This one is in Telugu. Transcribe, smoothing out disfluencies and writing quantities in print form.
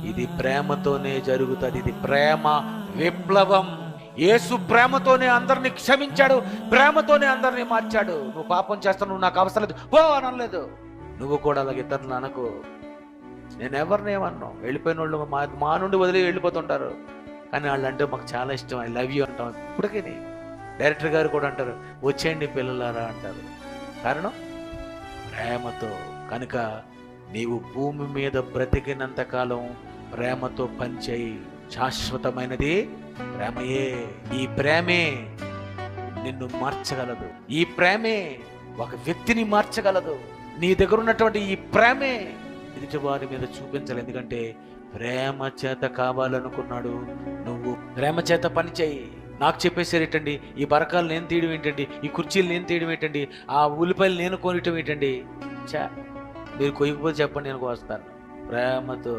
ఇది ప్రేమతోనే జరుగుతుంది. ఇది ప్రేమ విప్లవం. యేసు ప్రేమతోనే అందరిని క్షమించాడు, ప్రేమతోనే అందరిని మార్చాడు. నువ్వు పాపం చేస్తావు, నువ్వు నాకు అవసరం లేదు పో అని అనలేదు. నువ్వు కూడా అలాగే ఇతరులు అనకు. నేను ఎవరిని ఏమన్నాను, వెళ్ళిపోయిన వాళ్ళు మా నుండి వదిలి వెళ్ళిపోతుంటారు, కానీ వాళ్ళు అంటే మాకు చాలా ఇష్టం, ఐ లవ్ యూ అంటాం. ఇప్పటికీ డైరెక్టర్ గారు కూడా అంటారు, వచ్చేయండి పిల్లలారా అంటారు. కారణం ప్రేమతో. కనుక నీవు భూమి మీద బ్రతికినంత కాలం ప్రేమతో పనిచేయి. శాశ్వతమైనది ప్రేమయే. ఈ ప్రేమే నిన్ను మార్చగలదు. ఈ ప్రేమే ఒక వ్యక్తిని మార్చగలదు. నీ దగ్గర ఉన్నటువంటి ఈ ప్రేమే ఎదుటి వారి మీద చూపించాలి. ఎందుకంటే ప్రేమ చేత కావాలనుకున్నాడు. నువ్వు ప్రేమ చేత పని చేయి. నాకు చెప్పేసారు ఏంటండి, ఈ బరకాలు నేను తీయడం ఏంటండి, ఈ కుర్చీలు నేను తీయడం ఏంటండి, ఆ ఉల్లిపాయలు నేను కొనటం ఏంటండి. మీరు కొయ్యకపోతే చెప్పండి, నేను కోస్తాను. ప్రేమతో